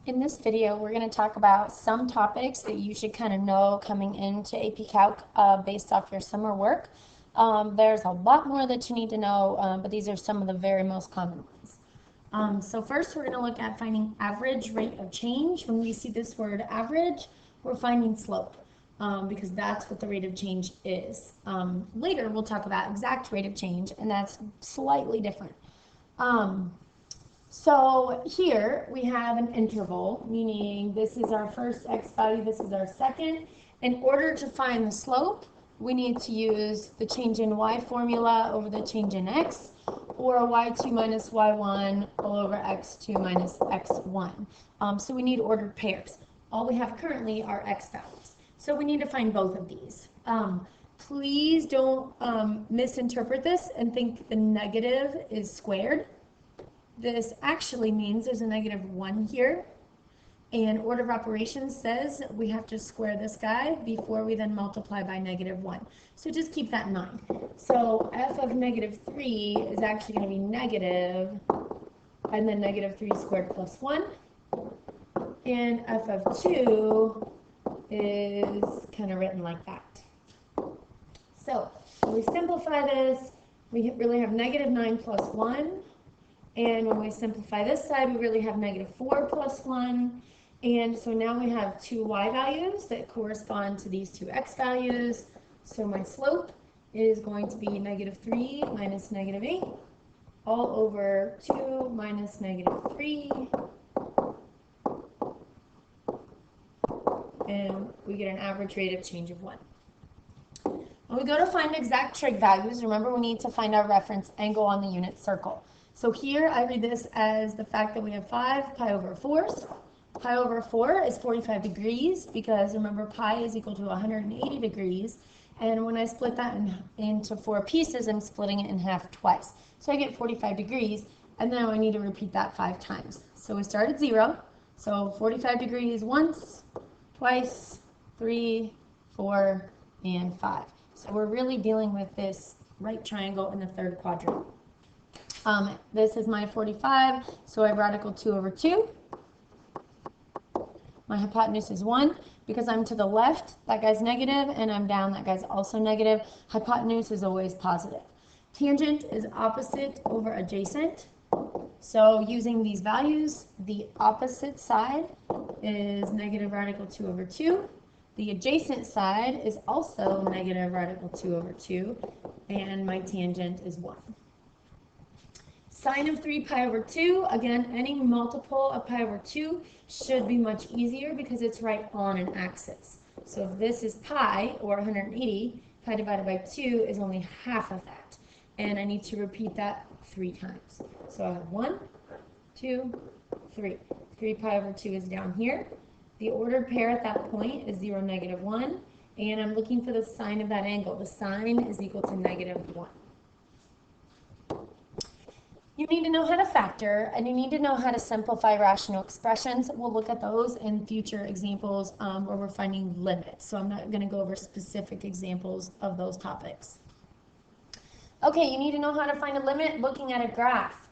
In this video, we're going to talk about some topics that you should kind of know coming into AP Calc based off your summer work. There's a lot more that you need to know, but these are some of the very most common ones. So first, we're going to look at finding average rate of change. When we see this word average, we're finding slope because that's what the rate of change is. Later, we'll talk about exact rate of change, and that's slightly different. So here we have an interval, meaning this is our first x value, this is our second. In order to find the slope, we need to use the change in y formula over the change in x, or y2 minus y1 all over x2 minus x1. So we need ordered pairs. All we have currently are x values. So we need to find both of these. Please don't misinterpret this and think the negative is squared. This actually means there's a -1 here, and order of operations says we have to square this guy before we then multiply by -1. So just keep that in mind. So f of -3 is actually going to be negative, and then -3 squared plus 1, and f of 2 is kind of written like that. So when we simplify this, we really have -9 plus 1. And when we simplify this side, we really have -4 plus 1. And so now we have two y values that correspond to these two x values. So my slope is going to be -3 minus -8 all over 2 minus -3. And we get an average rate of change of 1. When we go to find exact trig values, remember we need to find our reference angle on the unit circle. So here I read this as the fact that we have 5 pi over 4s. Pi over 4 is 45 degrees because remember pi is equal to 180 degrees. And when I split that into 4 pieces, I'm splitting it in half twice. So I get 45 degrees, and then I need to repeat that 5 times. So we start at 0. So 45 degrees once, twice, 3, 4, and 5. So we're really dealing with this right triangle in the third quadrant. This is my 45, so I have radical 2 over 2. My hypotenuse is 1. Because I'm to the left, that guy's negative, and I'm down, that guy's also negative. Hypotenuse is always positive. Tangent is opposite over adjacent. So using these values, the opposite side is negative radical 2 over 2. The adjacent side is also negative radical 2 over 2, and my tangent is 1. Sine of 3 pi over 2, again, any multiple of pi over 2 should be much easier because it's right on an axis. So if this is pi, or 180, pi divided by 2 is only half of that. And I need to repeat that 3 times. So I have 1, 2, 3. 3 pi over 2 is down here. The ordered pair at that point is 0, -1. And I'm looking for the sine of that angle. The sine is equal to -1. You need to know how to factor, and you need to know how to simplify rational expressions. We'll look at those in future examples where we're finding limits. So I'm not going to go over specific examples of those topics. Okay, you need to know how to find a limit looking at a graph.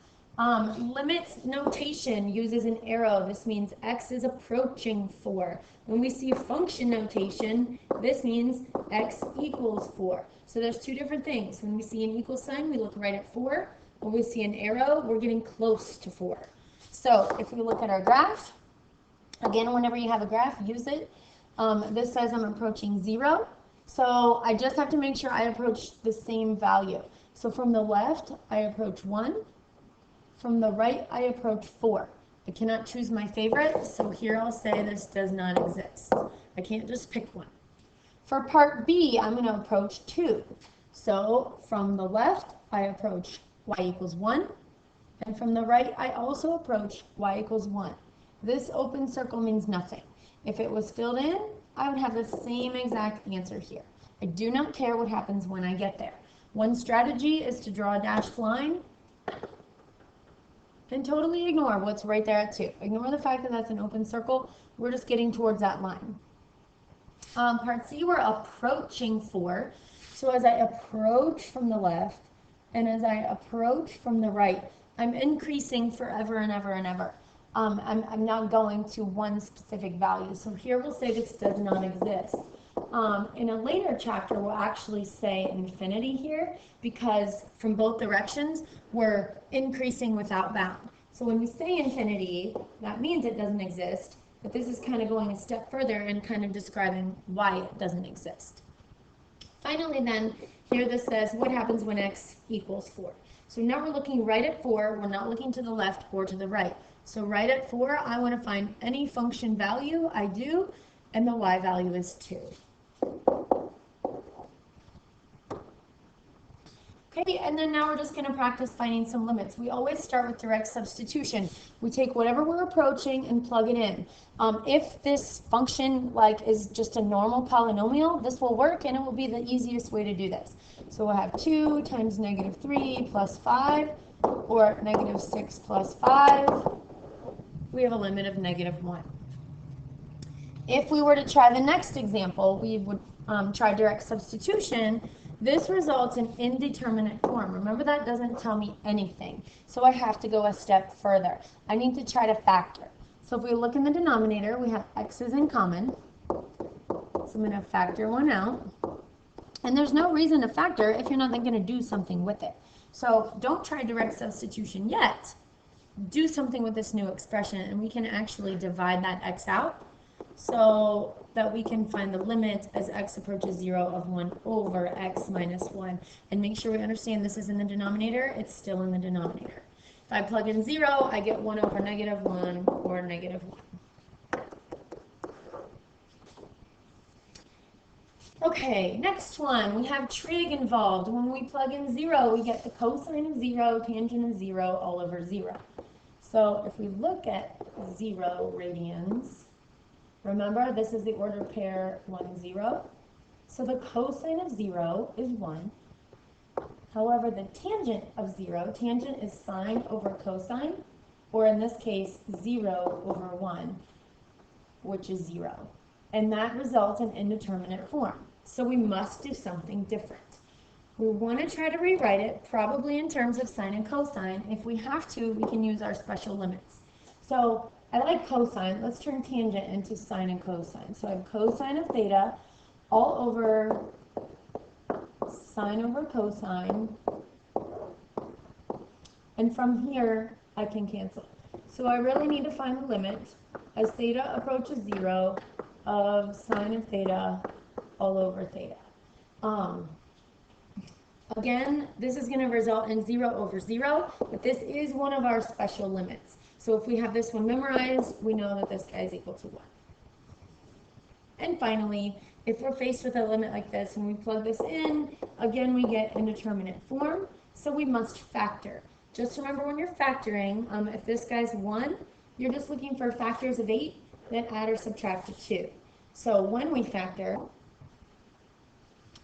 Limits notation uses an arrow. This means x is approaching 4. When we see function notation, this means x equals 4. So there's two different things. When we see an equal sign, we look right at 4. When we see an arrow, we're getting close to 4. So if we look at our graph, again, whenever you have a graph, use it. This says I'm approaching 0. So I just have to make sure I approach the same value. So from the left, I approach 1. From the right, I approach 4. I cannot choose my favorite, so here I'll say this does not exist. I can't just pick one. For part B, I'm going to approach 2. So from the left, I approach y equals 1, and from the right, I also approach y equals 1. This open circle means nothing. If it was filled in, I would have the same exact answer here. I do not care what happens when I get there. One strategy is to draw a dashed line and totally ignore what's right there at 2. Ignore the fact that that's an open circle. We're just getting towards that line. Part C, we're approaching 4. So as I approach from the left, and as I approach from the right, I'm increasing forever and ever and ever. I'm not going to one specific value. So here we'll say this does not exist. In a later chapter, we'll actually say infinity here because from both directions, we're increasing without bound. So when we say infinity, that means it doesn't exist, but this is kind of going a step further and kind of describing why it doesn't exist. Finally then, here this says, what happens when x equals 4? So now we're looking right at 4, we're not looking to the left or to the right. So right at 4, I want to find any function value, I do, and the y value is 2. Okay, and then now we're just going to practice finding some limits. We always start with direct substitution. We take whatever we're approaching and plug it in. If this function is just a normal polynomial, this will work and it will be the easiest way to do this. So we'll have 2 times negative 3 plus 5, or negative 6 plus 5. We have a limit of negative 1. If we were to try the next example, we would try direct substitution. This results in indeterminate form. Remember, that doesn't tell me anything. So I have to go a step further. I need to try to factor. So if we look in the denominator, we have x's in common. So I'm going to factor 1 out. And there's no reason to factor if you're not going to do something with it. So don't try direct substitution yet. Do something with this new expression, and we can actually divide that x out so that we can find the limit as x approaches 0 of 1 over x minus 1. And make sure we understand this is in the denominator, it's still in the denominator. If I plug in 0, I get 1 over negative 1 or negative 1. Okay, next one, we have trig involved. When we plug in 0, we get the cosine of 0, tangent of 0, all over 0. So if we look at 0 radians, remember, this is the order pair 1, 0. So the cosine of 0 is 1. However, the tangent of 0, tangent is sine over cosine, or in this case, 0 over 1, which is 0. And that results in indeterminate form. So we must do something different. We want to try to rewrite it, probably in terms of sine and cosine. If we have to, we can use our special limits. So I like cosine. Let's turn tangent into sine and cosine. So I have cosine of theta all over sine over cosine. And from here, I can cancel. So I really need to find the limit as theta approaches 0 of sine of theta all over theta. Again, this is going to result in 0 over 0, but this is one of our special limits. So if we have this one memorized, we know that this guy is equal to 1. And finally, if we're faced with a limit like this and we plug this in, again we get indeterminate form, so we must factor. Just remember when you're factoring, if this guy's 1, you're just looking for factors of 8 that add or subtract to 2. So when we factor,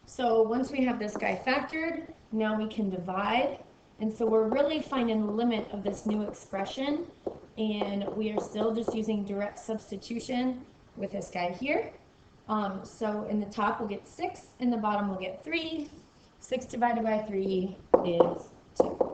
so once we have this guy factored, now we can divide. And so we're really finding the limit of this new expression, and we are still just using direct substitution with this guy here. So in the top we'll get 6, in the bottom we'll get 3. 6 divided by 3 is 2.